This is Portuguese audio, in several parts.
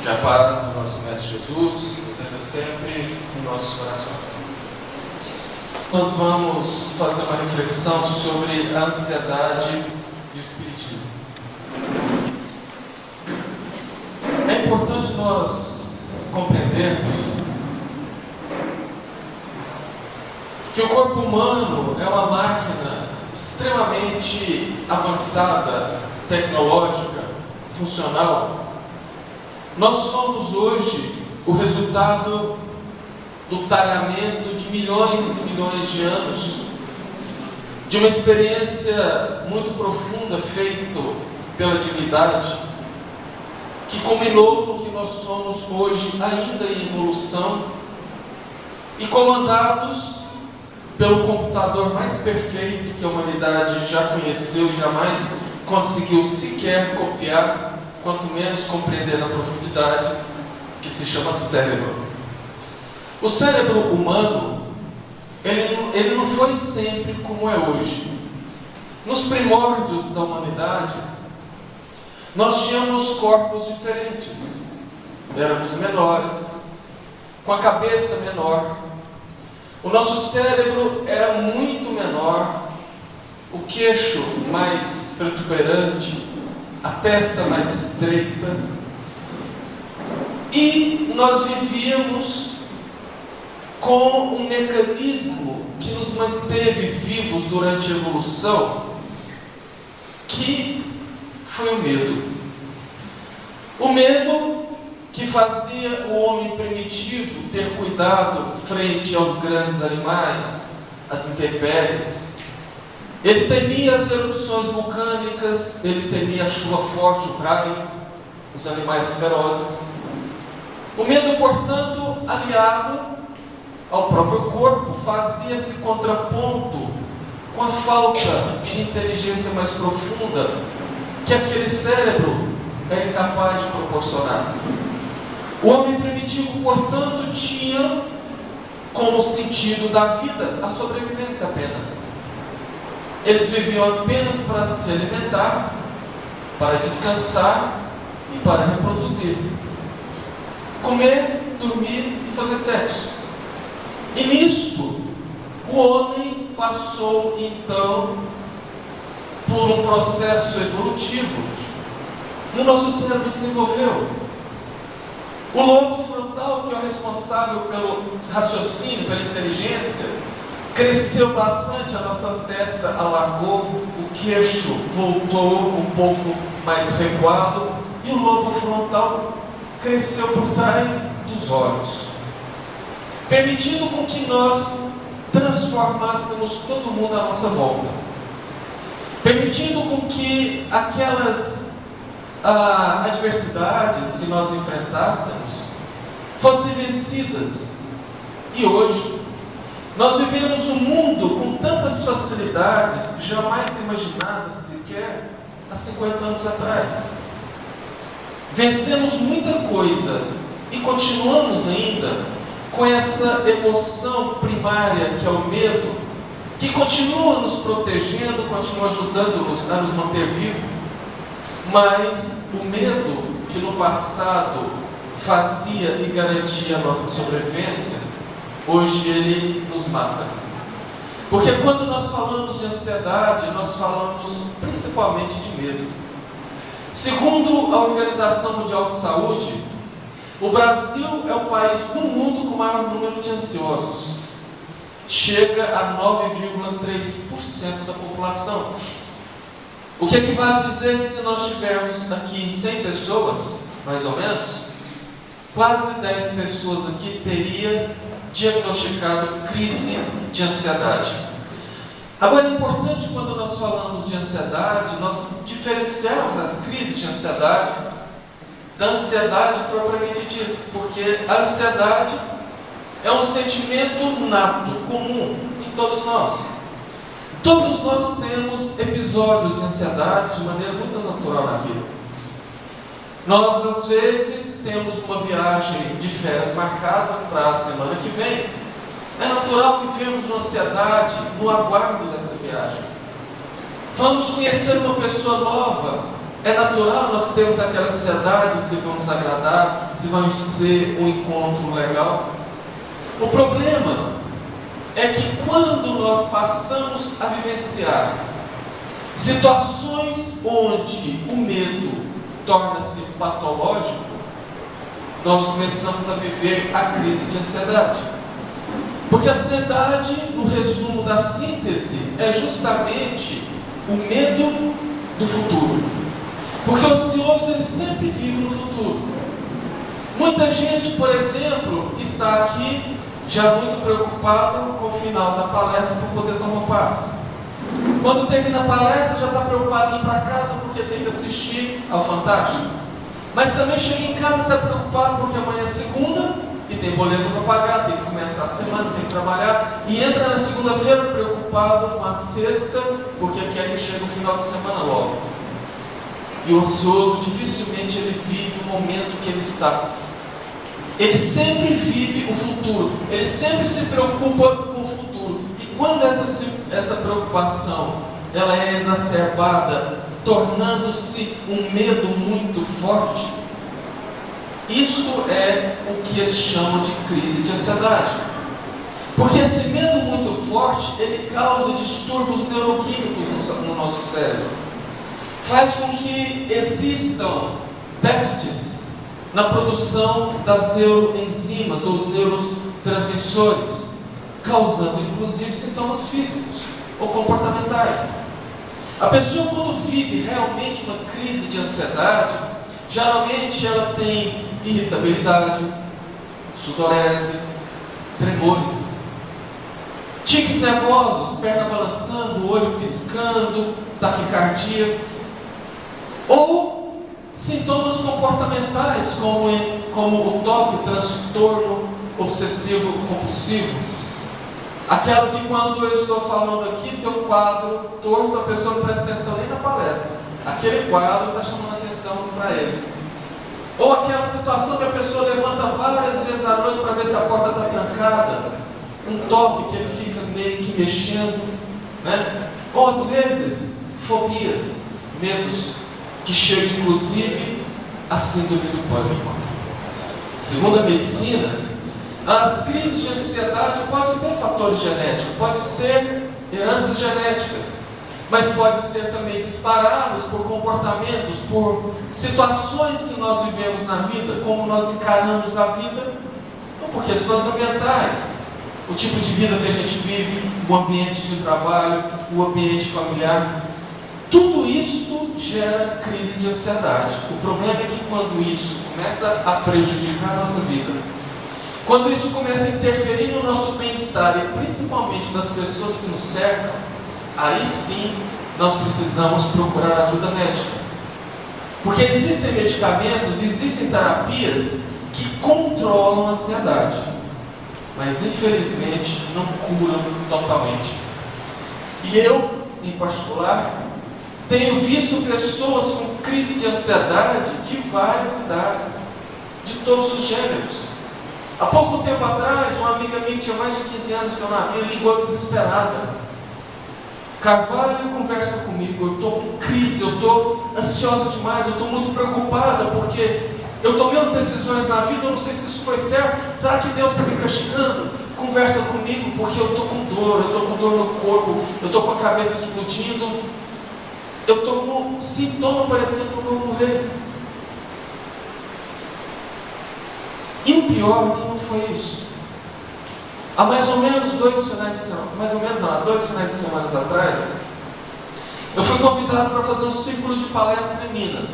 Que a paz do nosso Mestre Jesus esteja sempre em nossos corações. Nós vamos fazer uma reflexão sobre a ansiedade e o espiritismo. É importante nós compreendermos que o corpo humano é uma máquina extremamente avançada, tecnológica, funcional. Nós somos hoje o resultado do talhamento de milhões e milhões de anos, de uma experiência muito profunda feita pela divindade, que culminou no que nós somos hoje, ainda em evolução, e comandados pelo computador mais perfeito que a humanidade já conheceu, jamais conseguiu sequer copiar, quanto menos compreender na profundidade, que se chama cérebro. O cérebro humano, ele não foi sempre como é hoje. Nos primórdios da humanidade, nós tínhamos corpos diferentes. Éramos menores, com a cabeça menor. O nosso cérebro era muito menor, o queixo mais protuberante, a testa mais estreita, e nós vivíamos com um mecanismo que nos manteve vivos durante a evolução, que foi o medo. O medo que fazia o homem primitivo ter cuidado frente aos grandes animais, às intempéries. Ele temia as erupções vulcânicas, ele temia a chuva forte, o raio, os animais ferozes. O medo, portanto, aliado ao próprio corpo, fazia esse contraponto com a falta de inteligência mais profunda que aquele cérebro é incapaz de proporcionar. O homem primitivo, portanto, tinha como sentido da vida a sobrevivência apenas. Eles viviam apenas para se alimentar, para descansar e para reproduzir. Comer, dormir e fazer sexo. E nisto, o homem passou então por um processo evolutivo. E o nosso cérebro desenvolveu. O lobo frontal, que é o responsável pelo raciocínio, pela inteligência, cresceu bastante, a nossa testa alargou, o queixo voltou um pouco mais recuado e o lobo frontal cresceu por trás dos olhos, permitindo com que nós transformássemos todo mundo à nossa volta, permitindo com que aquelas adversidades que nós enfrentássemos fossem vencidas. E hoje nós vivemos um mundo com tantas facilidades jamais imaginadas sequer há 50 anos atrás. Vencemos muita coisa e continuamos ainda com essa emoção primária que é o medo, que continua nos protegendo, continua ajudando-nos a nos manter vivos. Mas o medo que no passado fazia e garantia a nossa sobrevivência, hoje ele nos mata. Porque quando nós falamos de ansiedade, nós falamos principalmente de medo. Segundo a Organização Mundial de Saúde, o Brasil é o país no mundo com o maior número de ansiosos. Chega a 9,3% da população. O que equivale a dizer que se nós tivermos aqui 100 pessoas, mais ou menos, quase 10 pessoas aqui teria diagnosticado crise de ansiedade. Agora é importante, quando nós falamos de ansiedade, nós diferenciarmos as crises de ansiedade da ansiedade propriamente dita, porque a ansiedade é um sentimento nato, comum em todos nós. Todos nós temos episódios de ansiedade de maneira muito natural na vida. Nós, às vezes, temos uma viagem de férias marcada para a semana que vem. É natural que vivemos uma ansiedade no aguardo dessa viagem. Vamos conhecer uma pessoa nova. É natural nós termos aquela ansiedade se vamos agradar, se vai ser um encontro legal. O problema é que quando nós passamos a vivenciar situações onde o medo torna-se patológico, nós começamos a viver a crise de ansiedade. Porque a ansiedade, no resumo da síntese, é justamente o medo do futuro. Porque o ansioso, ele sempre vive no futuro. Muita gente, por exemplo, está aqui já muito preocupada com o final da palestra para poder tomar passe. Quando termina a palestra, já está preocupado em ir para casa porque tem que assistir ao Fantástico. Mas também chega em casa e está preocupado porque amanhã é segunda e tem boleto para pagar, tem que começar a semana, tem que trabalhar. E entra na segunda-feira preocupado com a sexta porque quer que chegue o final de semana logo. E o ansioso, dificilmente ele vive o momento que ele está. Ele sempre vive o futuro. Ele sempre se preocupa com o futuro. E quando essa preocupação ela é exacerbada, tornando-se um medo muito forte, isto é o que eles chamam de crise de ansiedade. Porque esse medo muito forte, ele causa distúrbios neuroquímicos no nosso cérebro. Faz com que existam déficits na produção das neuroenzimas ou os neurotransmissores, causando inclusive sintomas físicos ou comportamentais. A pessoa, quando vive realmente uma crise de ansiedade, geralmente ela tem irritabilidade, sudorese, tremores, tiques nervosos, perna balançando, olho piscando, taquicardia, ou sintomas comportamentais como o TOC, transtorno obsessivo compulsivo. Aquela que quando eu estou falando aqui, tem um quadro torto, a pessoa não presta atenção nem na palestra. Aquele quadro está chamando atenção para ele. Ou aquela situação que a pessoa levanta várias vezes à noite para ver se a porta está trancada. Um toque que ele fica meio que mexendo, né? Ou às vezes, fobias, medos, que chegam inclusive a síndrome do pânico. Segundo a medicina, as crises de ansiedade podem ter fatores genéticos, pode ser heranças genéticas, mas pode ser também disparadas por comportamentos, por situações que nós vivemos na vida, como nós encaramos a vida, ou por questões ambientais, o tipo de vida que a gente vive, o ambiente de trabalho, o ambiente familiar. Tudo isto gera crise de ansiedade. O problema é que quando isso começa a prejudicar a nossa vida, quando isso começa a interferir no nosso bem-estar e principalmente das pessoas que nos cercam, aí sim nós precisamos procurar ajuda médica. Porque existem medicamentos, existem terapias que controlam a ansiedade, mas infelizmente não curam totalmente. E eu, em particular, tenho visto pessoas com crise de ansiedade de várias idades, de todos os gêneros. Há pouco tempo atrás, uma amiga minha que tinha mais de 15 anos que eu não vi, ligou desesperada. Carvalho, conversa comigo, eu estou com crise, eu estou ansiosa demais, eu estou muito preocupada, porque eu tomei umas decisões na vida, eu não sei se isso foi certo, será que Deus está me castigando? Conversa comigo, porque eu estou com dor, eu estou com dor no corpo, eu estou com a cabeça explodindo, eu estou com um sintoma parecendo que eu vou morrer. E o pior não foi isso. Há mais ou menos 2 finais de semana, 2 finais de semana atrás, eu fui convidado para fazer um círculo de palestras em Minas.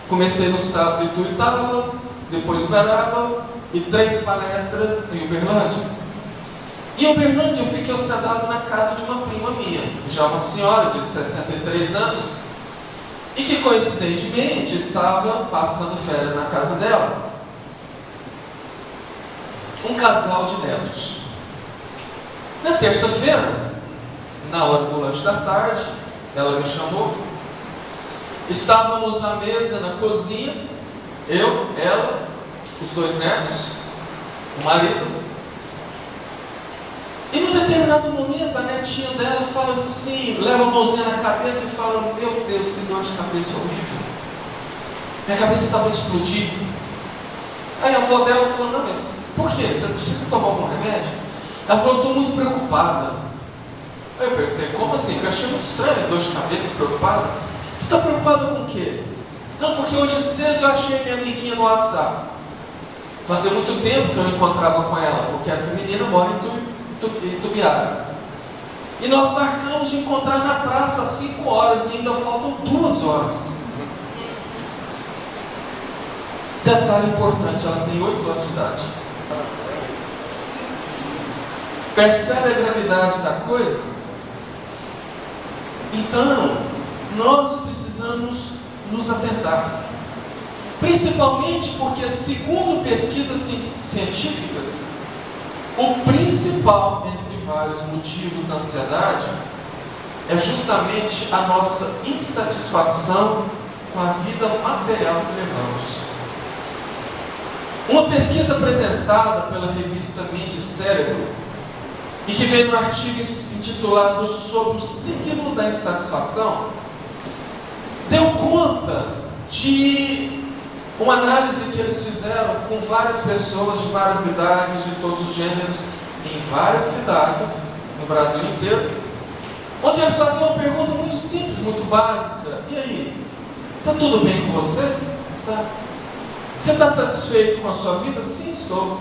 Comecei no sábado em Tuiutaba, depois em Uberaba e 3 palestras em Uberlândia. E em Uberlândia eu fiquei hospedado na casa de uma prima minha, já uma senhora de 63 anos, e que coincidentemente estava passando férias na casa dela. Um casal de netos. Na terça-feira, na hora do lanche da tarde, ela me chamou. Estávamos à mesa na cozinha, eu, ela, os 2 netos, o marido. E num determinado momento a netinha dela fala assim, leva a mãozinha na cabeça e fala: meu Deus, que dor de cabeça horrível. Minha cabeça estava explodindo. Aí a avó dela falou, não, mas por quê? Você precisa tomar algum remédio? Ela falou, estou muito preocupada. Aí eu perguntei, como assim? Porque eu achei muito estranho, dor de cabeça, preocupada. Você está preocupada com o quê? Não, porque hoje cedo eu achei minha amiguinha no WhatsApp. Fazia muito tempo que eu não encontrava com ela, porque essa menina mora em Tubiara. E nós marcamos de encontrar na praça às 5 horas e ainda faltam 2 horas. Detalhe importante, ela tem 8 anos de idade. Percebe a gravidade da coisa? Então, nós precisamos nos atentar. Principalmente porque, segundo pesquisas científicas, o principal entre vários motivos da ansiedade é justamente a nossa insatisfação com a vida material que levamos. Uma pesquisa apresentada pela revista Mente e Cérebro, e que veio no artigo intitulado Sobre o signo da insatisfação, deu conta de uma análise que eles fizeram com várias pessoas de várias idades, de todos os gêneros, em várias cidades, no Brasil inteiro, onde eles faziam uma pergunta muito simples, muito básica. E aí? Está tudo bem com você? Tá. Você está satisfeito com a sua vida? Sim, estou.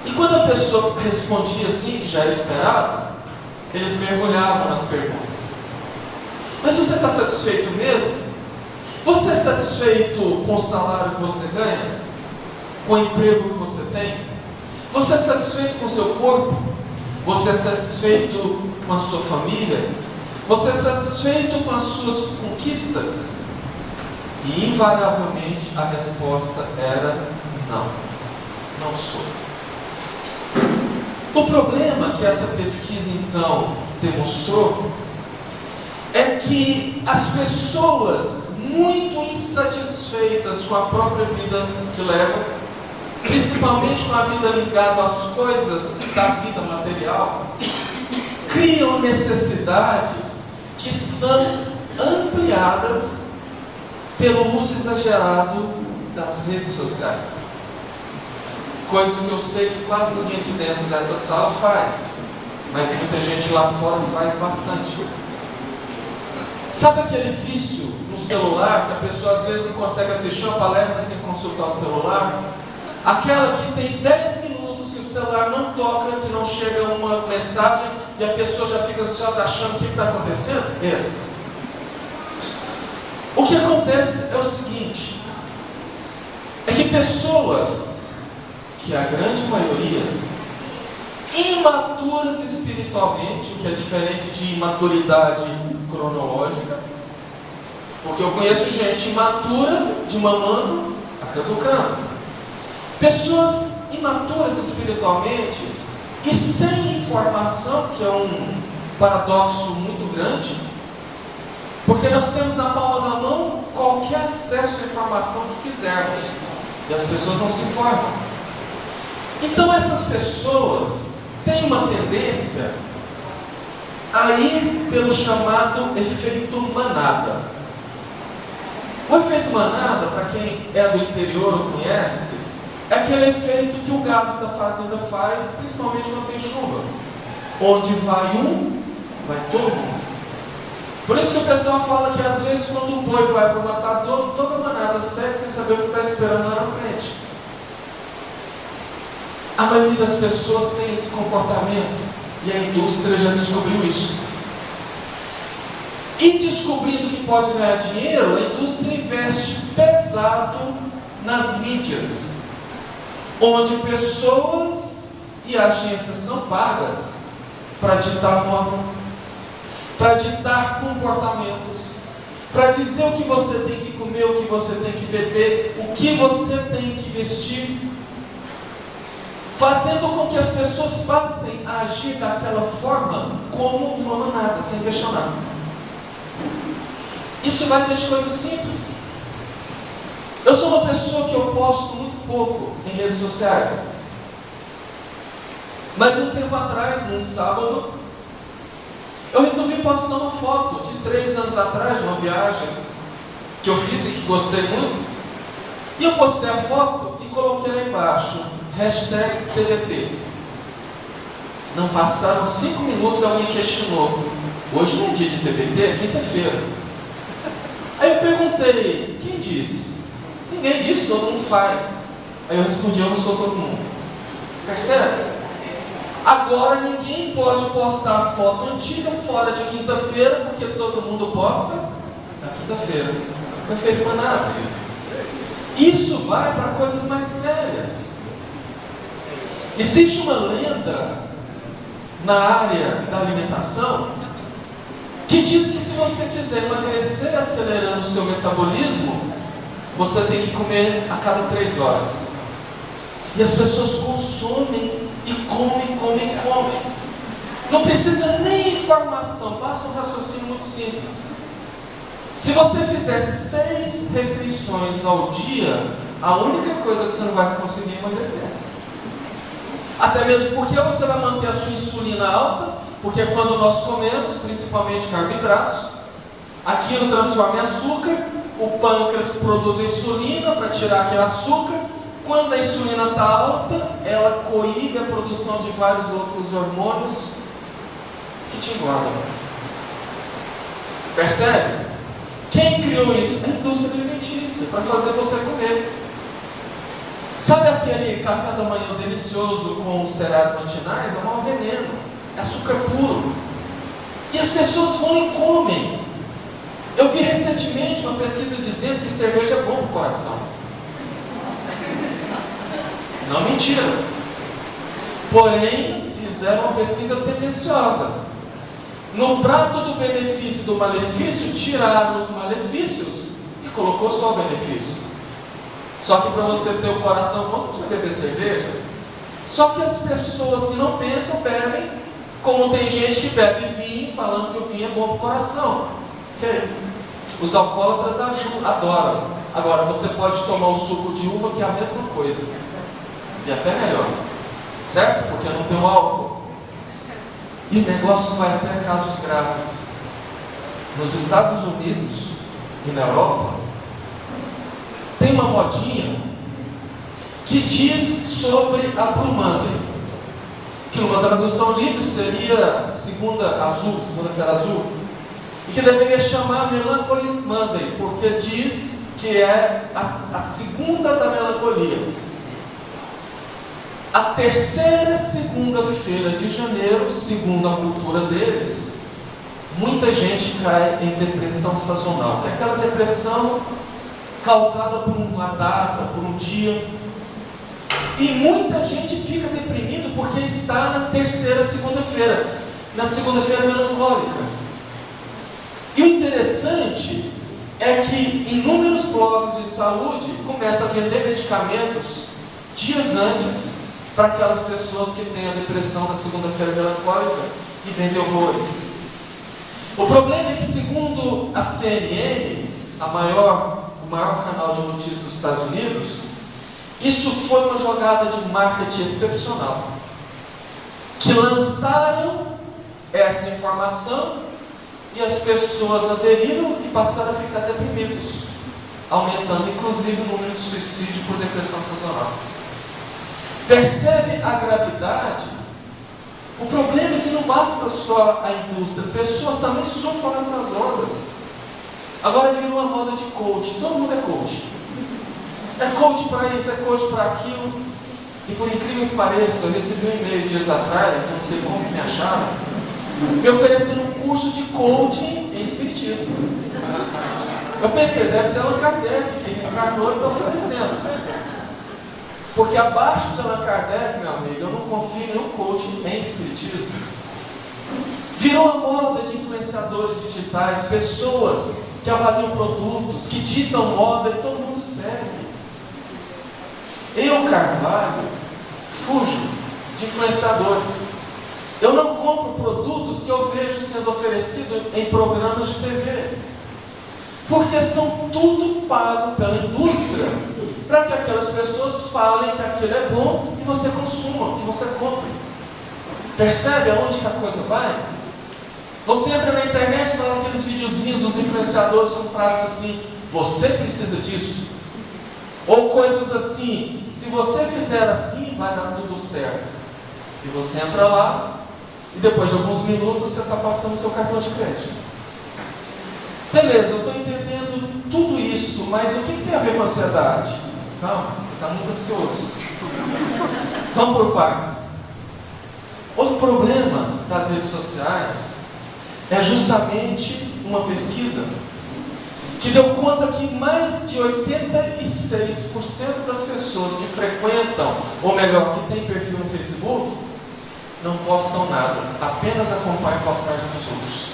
E quando a pessoa respondia assim, que já era esperado, eles mergulhavam nas perguntas. Mas você está satisfeito mesmo? Você é satisfeito com o salário que você ganha? Com o emprego que você tem? Você é satisfeito com o seu corpo? Você é satisfeito com a sua família? Você é satisfeito com as suas conquistas? E invariavelmente a resposta era não, não sou. O problema que essa pesquisa então demonstrou é que as pessoas muito insatisfeitas com a própria vida que levam, principalmente com a vida ligada às coisas da vida material, criam necessidades que são ampliadas pelo uso exagerado das redes sociais. Coisa que eu sei que quase ninguém aqui dentro dessa sala faz, mas muita gente lá fora faz bastante. Sabe aquele vício no celular, que a pessoa às vezes não consegue assistir uma palestra sem consultar o celular? Aquela que tem 10 minutos que o celular não toca, que não chega uma mensagem e a pessoa já fica ansiosa achando o que está acontecendo? Essa. O que acontece é o seguinte, é que pessoas, que a grande maioria, imaturas espiritualmente, o que é diferente de imaturidade cronológica, porque eu conheço gente imatura de mamando a caducando. Pessoas imaturas espiritualmente e sem informação, que é um paradoxo muito grande, porque nós temos na palma da mão qualquer acesso à informação que quisermos, e as pessoas não se informam. Então essas pessoas têm uma tendência a ir pelo chamado efeito manada. O efeito manada, para quem é do interior ou conhece, é aquele efeito que o gado da fazenda faz, principalmente quando tem chuva. Onde vai um, vai todo mundo. Por isso que o pessoal fala que às vezes quando o boi vai para o matador, toda manada segue sem saber o que está esperando lá na frente. A maioria das pessoas tem esse comportamento e a indústria já descobriu isso. E descobrindo que pode ganhar dinheiro, a indústria investe pesado nas mídias, onde pessoas e agências são pagas para ditar norma, para ditar comportamentos, para dizer o que você tem que comer, o que você tem que beber, o que você tem que vestir, fazendo com que as pessoas passem a agir daquela forma como uma manada, sem questionar. Isso vai desde coisas simples. Eu sou uma pessoa que eu posto muito pouco em redes sociais. Mas um tempo atrás, num sábado, eu resolvi postar uma foto de 3 anos atrás, de uma viagem que eu fiz e que gostei muito. E eu postei a foto e coloquei #TBT. Não passaram 5 minutos e alguém questionou. Hoje não é dia de TBT, é quinta-feira. Aí eu perguntei, quem disse? Ninguém disse, todo mundo faz. Aí eu respondi, eu não sou todo mundo. Percebe? Agora ninguém pode postar foto antiga fora de quinta-feira, porque todo mundo posta na quinta-feira. Não serve para nada. Isso vai para coisas mais sérias. Existe uma lenda na área da alimentação que diz que se você quiser emagrecer acelerando o seu metabolismo, você tem que comer a cada 3 horas. E as pessoas consomem e comem. Não precisa nem informação, basta um raciocínio muito simples. Se você fizer 6 refeições ao dia, a única coisa que você não vai conseguir é emagrecer. Até mesmo porque você vai manter a sua insulina alta, porque quando nós comemos, principalmente carboidratos, aquilo transforma em açúcar, o pâncreas produz insulina para tirar aquele açúcar. Quando a insulina está alta, ela coíbe a produção de vários outros hormônios que te engordam. Percebe? Quem criou isso? A indústria alimentícia, para fazer você comer. Sabe aquele café da manhã delicioso com cereais matinais? É um veneno, é açúcar puro. E as pessoas vão e comem. Eu vi recentemente uma pesquisa dizendo que cerveja é bom para o coração. Não mentira. Porém, fizeram uma pesquisa tendenciosa. No prato do benefício e do malefício, tiraram os malefícios e colocou só o benefício. Só que para você ter o coração bom, você precisa beber cerveja. Só que as pessoas que não pensam, bebem, como tem gente que bebe vinho, falando que o vinho é bom para o coração. Okay? Os alcoólatras adoram. Agora, você pode tomar o suco de uva, que é a mesma coisa. E até melhor. Certo? Porque não tem o álcool. E o negócio vai até casos graves. Nos Estados Unidos e na Europa, tem uma modinha que diz sobre a Blue Monday, que numa tradução livre seria segunda-feira azul, e que deveria chamar Melancholy Monday, porque diz que é a segunda da melancolia. A terceira segunda-feira de janeiro, segundo a cultura deles, muita gente cai em depressão sazonal. É aquela depressão causada por uma data, por um dia. E muita gente fica deprimido porque está na terceira segunda-feira, na segunda-feira melancólica. E o interessante é que inúmeros blogs de saúde começam a vender medicamentos dias antes para aquelas pessoas que têm a depressão da segunda-feira melancólica e vendem horrores. O problema é que, segundo a CNN, o maior canal de notícias dos Estados Unidos, isso foi uma jogada de marketing excepcional. Que lançaram essa informação e as pessoas aderiram e passaram a ficar deprimidos, aumentando inclusive o número de suicídio por depressão sazonal. Percebe a gravidade? O problema é que não basta só a indústria, pessoas também surfam nessas ondas. Agora virou uma moda de coach, todo mundo é coach. É coach para isso, é coach para aquilo. E por incrível que pareça, eu recebi um e-mail dias atrás, não sei como me acharam, me oferecendo um curso de coaching em espiritismo. Eu pensei, deve ser Allan Kardec, que encarnou e está oferecendo. Porque abaixo de Allan Kardec, meu amigo, eu não confio em nenhum coaching em espiritismo. Virou a moda de influenciadores digitais, pessoas que avaliam produtos, que ditam moda e todo mundo segue. Eu, Carvalho, fujo de influenciadores. Eu não compro produtos que eu vejo sendo oferecidos em programas de TV. Porque são tudo pago pela indústria para que aquelas pessoas falem que aquilo é bom e você consuma, que você compre. Percebe aonde que a coisa vai? Você entra na internet e fala aqueles videozinhos dos influenciadores com frases assim: você precisa disso. Ou coisas assim, se você fizer assim, vai dar tudo certo. E você entra lá, e depois de alguns minutos você está passando o seu cartão de crédito. Beleza, eu estou entendendo tudo isso, mas o que tem a ver com a ansiedade? Calma, você está muito ansioso. Vamos por partes. Outro problema das redes sociais é justamente uma pesquisa que deu conta que mais de 86% das pessoas que frequentam, ou melhor, que têm perfil no Facebook, não postam nada, apenas acompanham a postagem dos outros.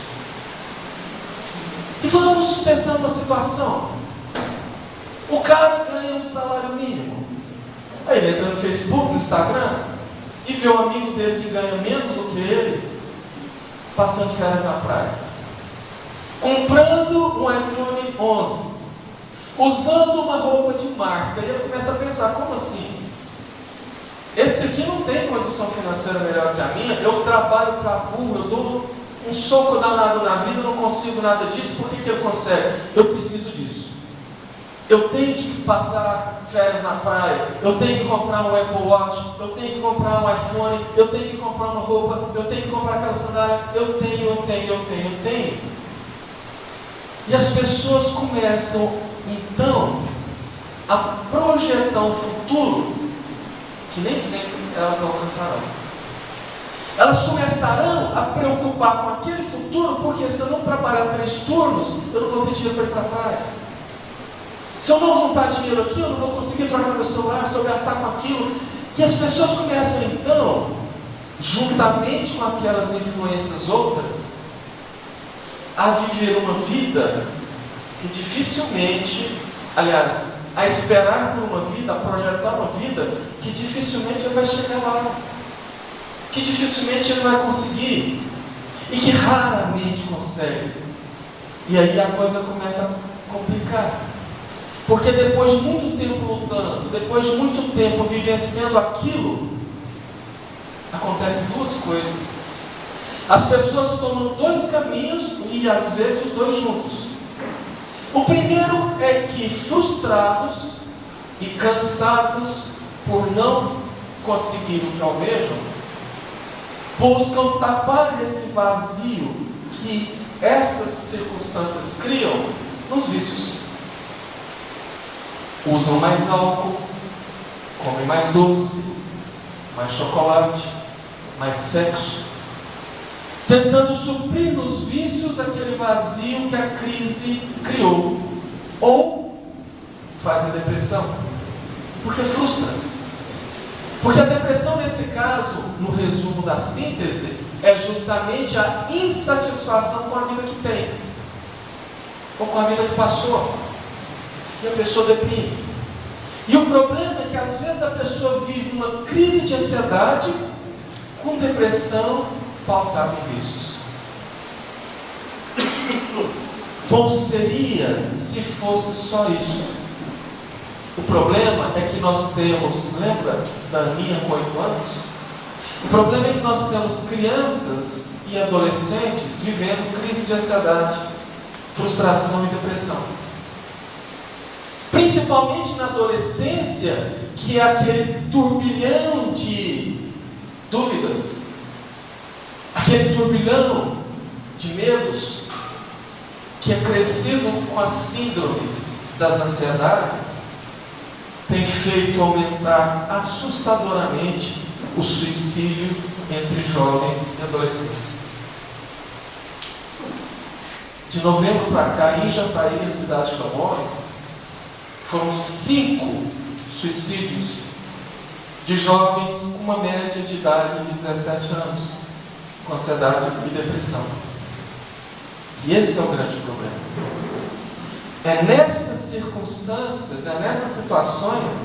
E vamos pensar numa situação. O cara ganha um salário mínimo. Aí ele entra no Facebook, no Instagram, e vê o amigo dele que ganha menos do que ele, passando férias na praia, comprando um iPhone 11, usando uma roupa de marca. E ele começa a pensar, como assim? Esse aqui não tem condição financeira melhor que a minha, eu trabalho para burro, eu dou um soco danado na vida, eu não consigo nada disso, por que ele consegue? Eu preciso disso. Eu tenho que passar férias na praia, eu tenho que comprar um Apple Watch, eu tenho que comprar um iPhone, eu tenho que comprar uma roupa, eu tenho que comprar aquela sandália, eu tenho. E as pessoas começam, então, a projetar um futuro que nem sempre elas alcançarão. Elas começarão a preocupar com aquele futuro, porque se eu não trabalhar 3 turnos, eu não vou ter dinheiro para ir para a praia. Se eu não juntar dinheiro aqui, eu não vou conseguir trocar meu celular, se eu gastar com aquilo. E as pessoas começam então, juntamente com aquelas influências outras, a viver uma vida que dificilmente, aliás, a esperar por uma vida, a projetar uma vida que dificilmente ele vai chegar lá, que dificilmente ele vai conseguir e que raramente consegue. E aí a coisa começa a complicar. Porque depois de muito tempo lutando, depois de muito tempo vivenciando aquilo, acontecem 2 coisas. As pessoas tomam 2 caminhos e às vezes os 2 juntos. O primeiro é que, frustrados e cansados por não conseguir o que almejam, buscam tapar esse vazio que essas circunstâncias criam nos vícios. Usam mais álcool, comem mais doce, mais chocolate, mais sexo, tentando suprir nos vícios aquele vazio que a crise criou. Ou faz a depressão, porque frustra. Porque a depressão, nesse caso, no resumo da síntese, é justamente a insatisfação com a vida que tem, ou com a vida que passou. E a pessoa deprime. E o problema é que às vezes a pessoa vive uma crise de ansiedade com depressão pautada em vícios. Bom seria se fosse só isso. O problema é que nós temos, lembra da Aninha com 8 anos? O problema é que nós temos crianças e adolescentes vivendo crise de ansiedade, frustração e depressão. Principalmente na adolescência, que é aquele turbilhão de dúvidas, aquele turbilhão de medos, que é crescido com as síndromes das ansiedades, tem feito aumentar assustadoramente o suicídio entre jovens e adolescentes. De novembro para cá, em Jataí, a cidade que eu moro, foram 5 suicídios de jovens com uma média de idade de 17 anos, com ansiedade e depressão. E esse é o grande problema. É nessas circunstâncias, é nessas situações,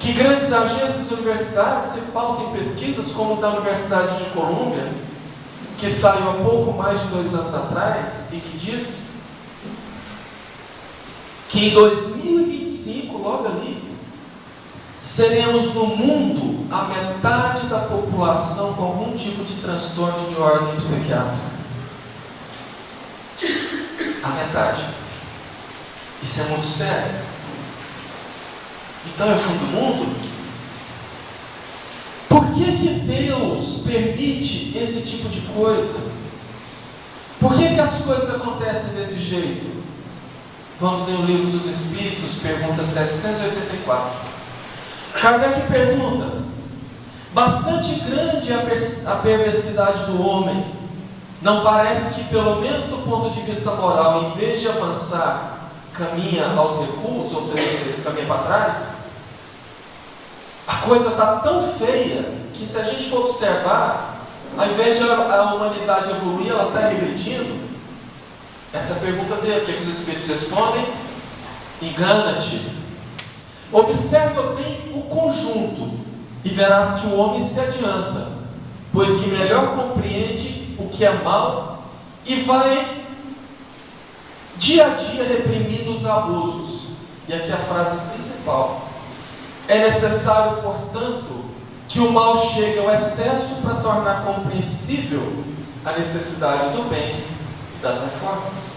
que grandes agências e universidades se pautam em pesquisas, como da Universidade de Colômbia, que saiu há pouco mais de 2 anos atrás, e que diz que em 2025, logo ali, seremos no mundo a metade da população com algum tipo de transtorno de ordem psiquiátrica. A metade. Isso é muito sério. Então é o fim do mundo? Por que Deus permite esse tipo de coisa? Por que as coisas acontecem desse jeito? Vamos ler o Livro dos Espíritos, pergunta 784. Kardec pergunta: bastante grande é a perversidade do homem. Não parece que, pelo menos do ponto de vista moral, em vez de avançar, caminha aos recuos, ou seja, caminha para trás? A coisa está tão feia que, se a gente for observar, ao invés de a humanidade evoluir, ela está regredindo. Essa é a pergunta dele. O que os Espíritos respondem? Engana-te. Observa bem o conjunto e verás que o homem se adianta, pois que melhor compreende o que é mal e vai dia a dia reprimindo os abusos. E aqui a frase principal: é necessário, portanto, que o mal chegue ao excesso para tornar compreensível a necessidade do bem e das reformas.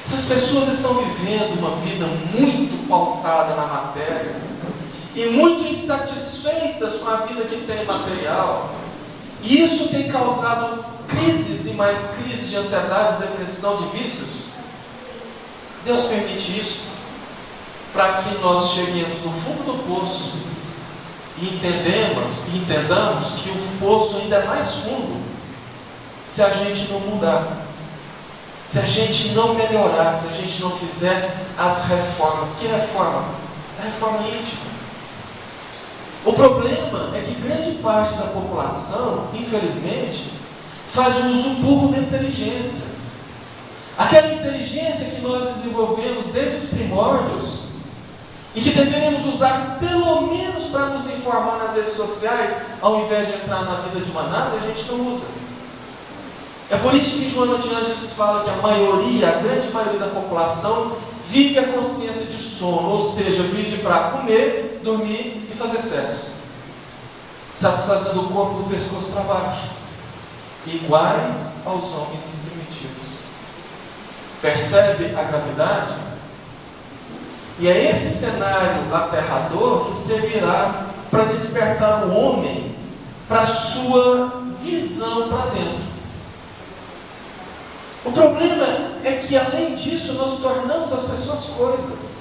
Essas pessoas estão vivendo uma vida muito pautada na matéria e muito insatisfeitas com a vida que tem material. E isso tem causado crises e mais crises de ansiedade, depressão, de vícios. Deus permite isso para que nós cheguemos no fundo do poço e entendamos que o poço ainda é mais fundo se a gente não mudar, se a gente não melhorar, se a gente não fizer as reformas. Que reforma? A reforma íntima. O problema é que grande parte da população, infelizmente, faz um uso burro da inteligência. Aquela inteligência que nós desenvolvemos desde os primórdios e que deveríamos usar pelo menos para nos informar nas redes sociais, ao invés de entrar na vida de manada, a gente não usa. É por isso que Joana de Ângeles fala que a grande maioria da população vive a consciência de sono, ou seja, vive para comer, dormir e fazer sexo, satisfazendo o corpo do pescoço para baixo, iguais aos homens primitivos. Percebe a gravidade? E é esse cenário aterrador que servirá para despertar o homem para a sua visão para dentro. O problema é que, além disso, nós tornamos as pessoas coisas.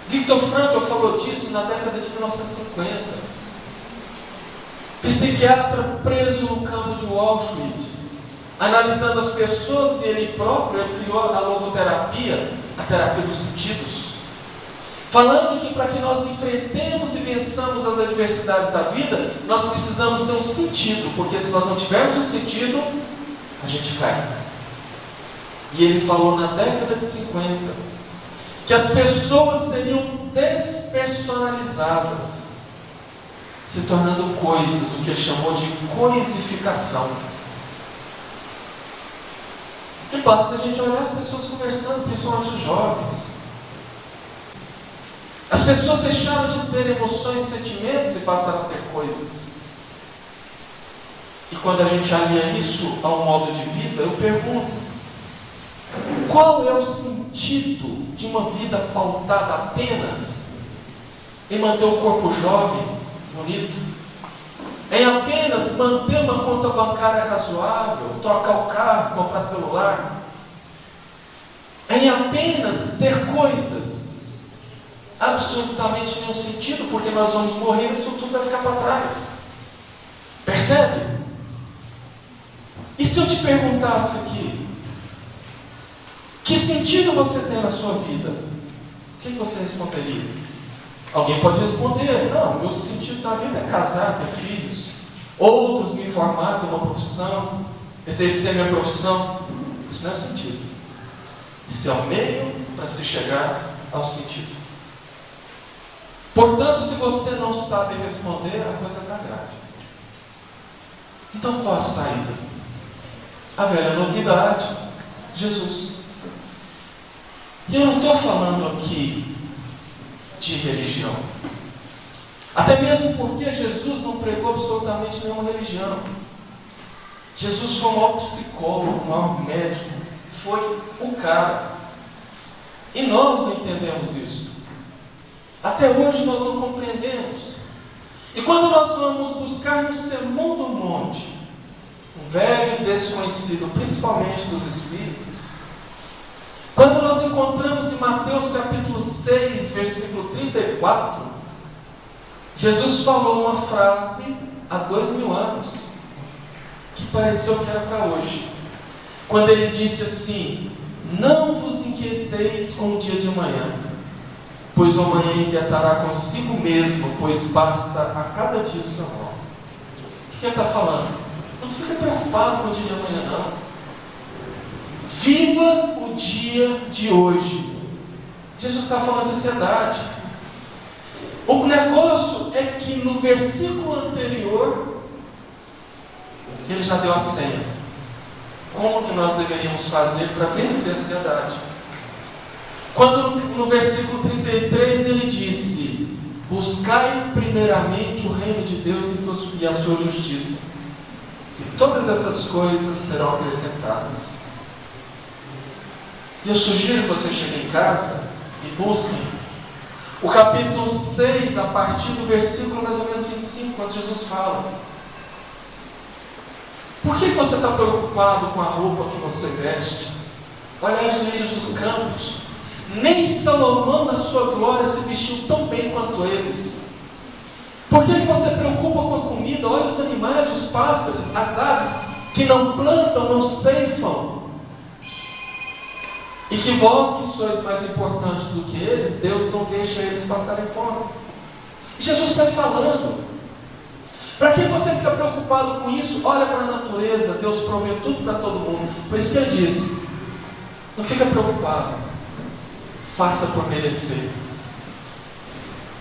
Viktor Frankl falou disso na década de 1950. Psiquiatra preso no campo de Auschwitz, analisando as pessoas e ele próprio, ele criou a logoterapia, a terapia dos sentidos, falando que para que nós enfrentemos e vençamos as adversidades da vida, nós precisamos ter um sentido, porque se nós não tivermos um sentido, a gente cai. E ele falou na década de 50 que as pessoas seriam despersonalizadas, se tornando coisas, o que ele chamou de coisificação. E basta a gente olhar as pessoas conversando, principalmente os jovens. As pessoas deixaram de ter emoções e sentimentos e passaram a ter coisas. E quando a gente alia isso ao modo de vida, eu pergunto: qual é o sentido de uma vida pautada apenas em manter o corpo jovem, bonito? Em apenas manter uma conta bancária razoável, trocar o carro, comprar celular? Em apenas ter coisas? Absolutamente nenhum sentido, porque nós vamos morrer e isso tudo vai ficar para trás. Percebe? E se eu te perguntasse aqui, que sentido você tem na sua vida? O que você responderia? Alguém pode responder: não, meu sentido da vida é casar, ter filhos. Outros, me formar, ter uma profissão, exercer minha profissão. Isso não é o sentido. Isso é o meio para se chegar ao sentido. Portanto, se você não sabe responder, a coisa está grave. Então, qual a saída? A velha novidade: Jesus. E eu não estou falando aqui de religião. Até mesmo porque Jesus não pregou absolutamente nenhuma religião. Jesus foi o maior psicólogo, o maior médico. Foi o cara. E nós não entendemos isso. Até hoje nós não compreendemos. E quando nós vamos buscar no Sermão do Monte, um velho desconhecido, principalmente dos Espíritos, quando nós encontramos em Mateus capítulo 6, versículo 34, Jesus falou uma frase há 2000 anos, que pareceu que era para hoje. Quando ele disse assim: não vos inquieteis com o dia de amanhã, pois o amanhã inquietará consigo mesmo, pois basta a cada dia o seu mal. O que ele está falando? Não fica preocupado com o dia de amanhã, não. Viva o dia de hoje. Jesus está falando de ansiedade. O negócio é que no versículo anterior, ele já deu a senha. Como que nós deveríamos fazer para vencer a ansiedade? Quando no versículo 33 ele disse: buscai primeiramente o reino de Deus e a sua justiça, e todas essas coisas serão acrescentadas. E eu sugiro que você chegue em casa e busquem o capítulo 6, a partir do versículo mais ou menos 25, quando Jesus fala. Por que você está preocupado com a roupa que você veste? Olha os lírios dos campos. Nem Salomão, na sua glória, se vestiu tão bem quanto eles. Por que você preocupa com a comida? Olha os animais, os pássaros, as aves, que não plantam, não ceifam. E que vós, que sois mais importantes do que eles, Deus não deixa eles passarem fome. E Jesus sai falando. Para que você fica preocupado com isso? Olha para a natureza, Deus provê tudo para todo mundo. Por isso que ele disse: não fica preocupado, faça por merecer.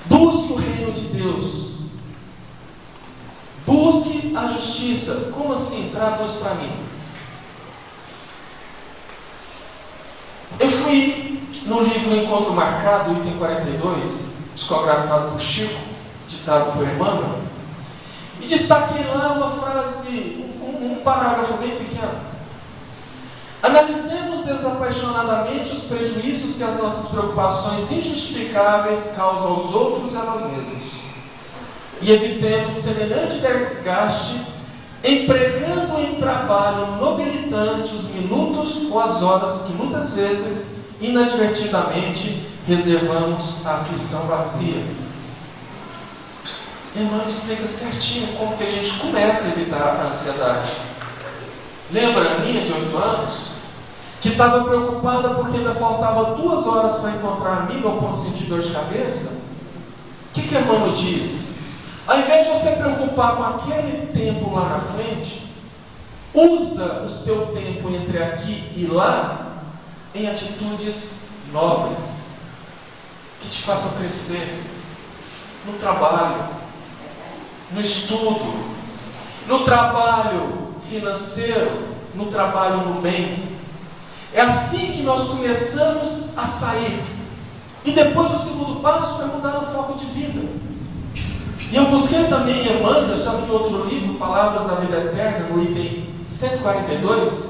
Busque o reino de Deus. Busque a justiça. Como assim? Traduz para mim. Eu fui no livro Encontro Marcado, item 42, psicografado por Chico, ditado por Emmanuel, e destaquei lá uma frase, um parágrafo bem pequeno. Analisemos desapaixonadamente os prejuízos que as nossas preocupações injustificáveis causam aos outros e a nós mesmos, e evitemos semelhante desgaste, empregando em trabalho nobilitante os minutos ou as horas que muitas vezes, inadvertidamente, reservamos à aflição vazia. Emmanuel explica certinho como que a gente começa a evitar a ansiedade. Lembra a minha de 8 anos? Que estava preocupada porque ainda faltava 2 horas para encontrar a amiga ao ponto de sentir dor de cabeça? O que Emmanuel diz? Ao invés de você preocupar com aquele tempo lá na frente, usa o seu tempo entre aqui e lá em atitudes nobres, que te façam crescer no trabalho, no estudo, no trabalho financeiro, no trabalho no bem. É assim que nós começamos a sair. E depois o segundo passo é mudar o foco de vida. E eu busquei também em Emmanuel, só que em outro livro, Palavras da Vida Eterna, no item 142,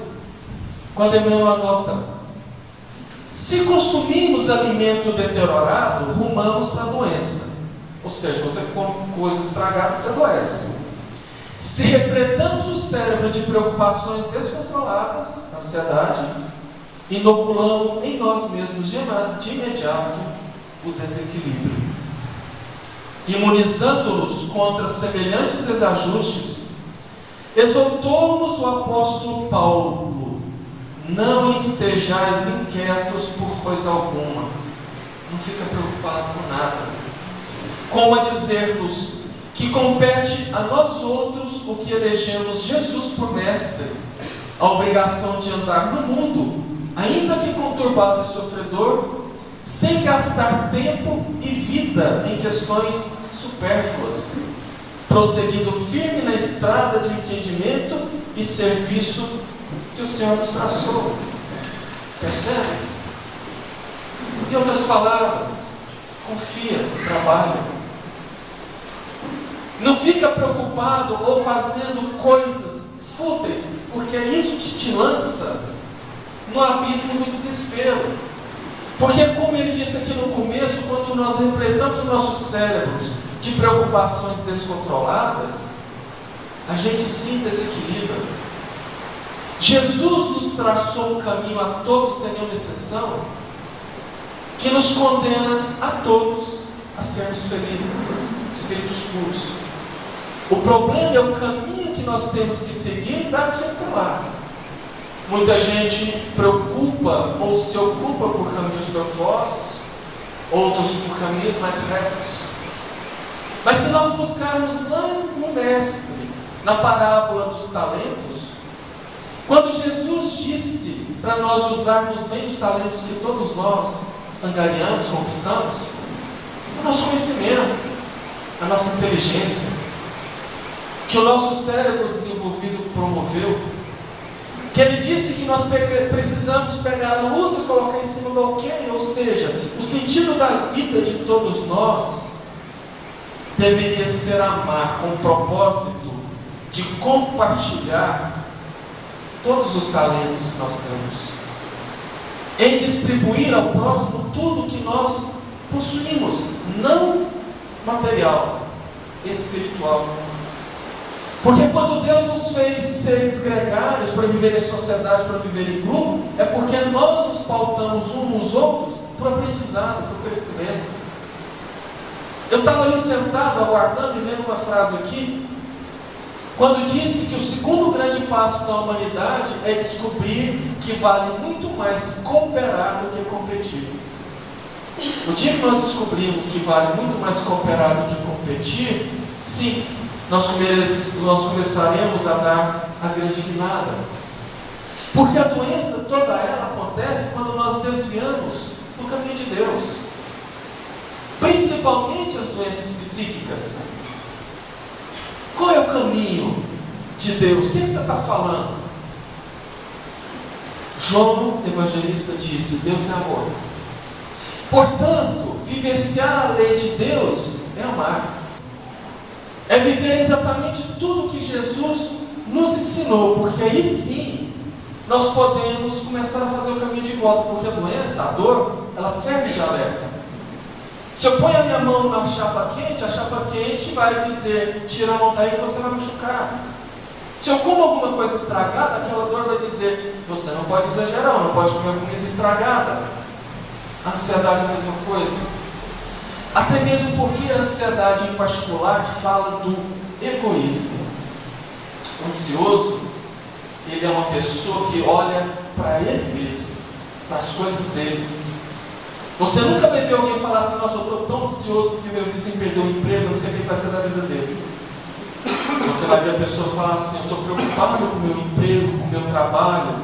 quando Emmanuel anota: se consumimos alimento deteriorado, rumamos para a doença. Ou seja, você come coisa estragada, você adoece. Se repletamos o cérebro de preocupações descontroladas, ansiedade, inoculamos em nós mesmos de imediato o desequilíbrio. Imunizando-nos contra semelhantes desajustes, exortou-nos o apóstolo Paulo: não estejais inquietos por coisa alguma. Não fica preocupado com nada. Como a dizer-nos que compete a nós outros o que elegemos Jesus por mestre, a obrigação de andar no mundo, ainda que conturbado e sofredor, sem gastar tempo e vida em questões supérfluas, prosseguindo firme na estrada de entendimento e serviço que o Senhor nos traçou. Percebe? Em outras palavras, confia no trabalho. Não fica preocupado ou fazendo coisas fúteis, porque é isso que te lança no abismo do desespero. Porque, como ele disse aqui no começo, quando nós repletamos os nossos cérebros de preocupações descontroladas, a gente se desequilibra. Jesus nos traçou um caminho a todos, sem nenhuma exceção, que nos condena a todos a sermos felizes, espíritos puros. O problema é o caminho que nós temos que seguir daqui até lá. Muita gente preocupa ou se ocupa por caminhos tortuosos, outros por caminhos mais retos. Mas se nós buscarmos lá no Mestre, na parábola dos talentos, quando Jesus disse para nós usarmos bem os talentos que todos nós angariamos, conquistamos, o nosso conhecimento, a nossa inteligência, que o nosso cérebro desenvolvido promoveu, que ele disse que nós precisamos pegar a luz e colocar em cima do ok, ou seja, o sentido da vida de todos nós deveria ser amar com o propósito de compartilhar todos os talentos que nós temos, em distribuir ao próximo tudo que nós possuímos, não material, espiritual. Porque quando Deus nos fez seres gregários para viver em sociedade, para viver em grupo, é porque nós nos pautamos uns nos outros para o aprendizado, para o crescimento. Eu estava ali sentado, aguardando e lendo uma frase aqui, quando disse que o segundo grande passo da humanidade é descobrir que vale muito mais cooperar do que competir. No dia que nós descobrimos que vale muito mais cooperar do que competir, sim, nós começaremos a dar a grande guinada. Porque a doença, toda ela acontece quando nós desviamos do caminho de Deus. Principalmente as doenças psíquicas. Qual é o caminho de Deus? O que você está falando? João Evangelista disse: Deus é amor. Portanto, vivenciar a lei de Deus é amar. É viver exatamente tudo que Jesus nos ensinou, porque aí sim nós podemos começar a fazer o caminho de volta, porque a doença, a dor, ela serve de alerta. Se eu ponho a minha mão na chapa quente vai dizer: tira a mão daí que você vai machucar. Se eu como alguma coisa estragada, aquela dor vai dizer: você não pode exagerar, não pode comer comida estragada. A ansiedade é a mesma coisa. Até mesmo porque a ansiedade em particular fala do egoísmo. O ansioso, ele é uma pessoa que olha para ele mesmo, para as coisas dele. Você nunca vai ver alguém falar assim: nossa, eu estou tão ansioso porque meu vizinho perdeu o emprego, eu não sei o que vai ser da vida dele. Você vai ver a pessoa falar assim: eu estou preocupado com o meu emprego, com o meu trabalho,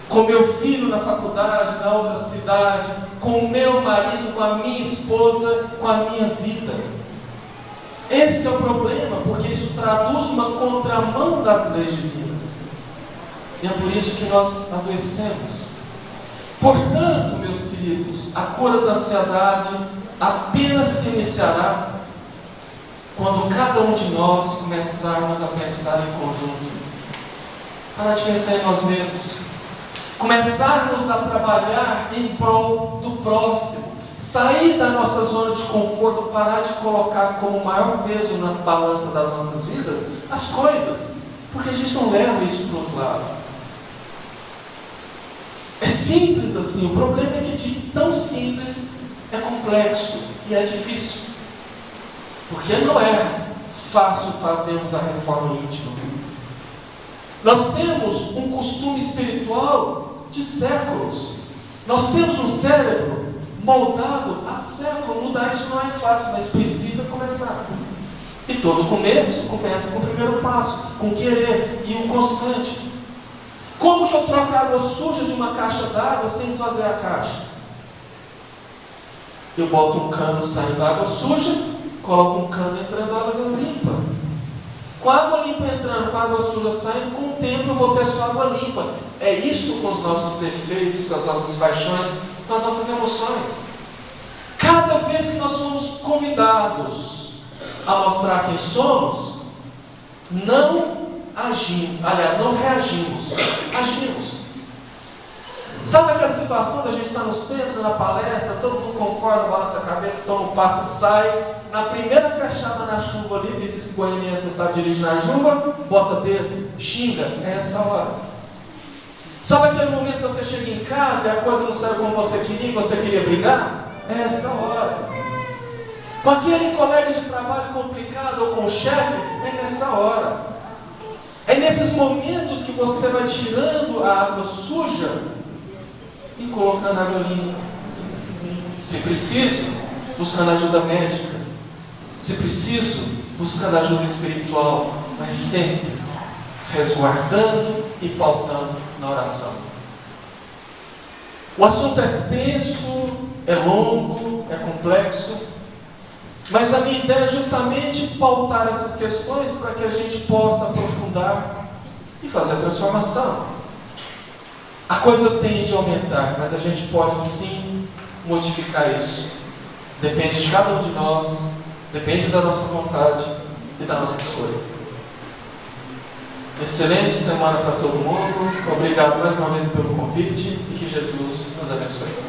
com o meu filho na faculdade, na outra cidade, com o meu marido, com a minha esposa, com a minha vida. Esse é o problema, porque isso traduz uma contramão das leis divinas. E é por isso que nós adoecemos. Portanto, meus queridos, a cura da ansiedade apenas se iniciará quando cada um de nós começarmos a pensar em conjunto. Parar de pensar em nós mesmos. Começarmos a trabalhar em prol do próximo. Sair da nossa zona de conforto, parar de colocar como maior peso na balança das nossas vidas as coisas, porque a gente não leva isso para o outro lado. É simples assim. O problema é que de tão simples é complexo e é difícil. Porque não é fácil fazermos a reforma íntima. Nós temos um costume espiritual de séculos. Nós temos um cérebro moldado há séculos. Mudar isso não é fácil, mas precisa começar. E todo começo começa com o primeiro passo, com o querer e o constante. Como que eu troco a água suja de uma caixa d'água sem esvaziar a caixa? Eu boto um cano saindo da água suja, coloco um cano entrando, a água limpa. Com a água limpa entrando, com a água suja saindo, com o tempo eu vou ter só água limpa. É isso com os nossos defeitos, com as nossas paixões, com as nossas emoções. Cada vez que nós somos convidados a mostrar quem somos, não agimos, aliás, não reagimos, agimos. Sabe aquela situação da gente estar no centro, na palestra, todo mundo concorda, balança a cabeça, toma um passo e sai. Na primeira fechada na chuva ali, que diz que goianiense não sabe dirigir na chuva, bota dedo, xinga, é essa hora. Sabe aquele momento que você chega em casa e a coisa não saiu como você queria, que você queria brigar? É essa hora. Com aquele colega de trabalho complicado ou com o chefe, é nessa hora. É nesses momentos que você vai tirando a água suja e colocando água limpa. Se preciso, buscando ajuda médica. Se preciso, buscando ajuda espiritual. Mas sempre resguardando e pautando na oração. O assunto é tenso, é longo, é complexo. Mas a minha ideia é justamente pautar essas questões para que a gente possa aprofundar e fazer a transformação. A coisa tende a aumentar, mas a gente pode sim modificar isso. Depende de cada um de nós, depende da nossa vontade e da nossa escolha. Excelente semana para todo mundo. Obrigado mais uma vez pelo convite e que Jesus nos abençoe.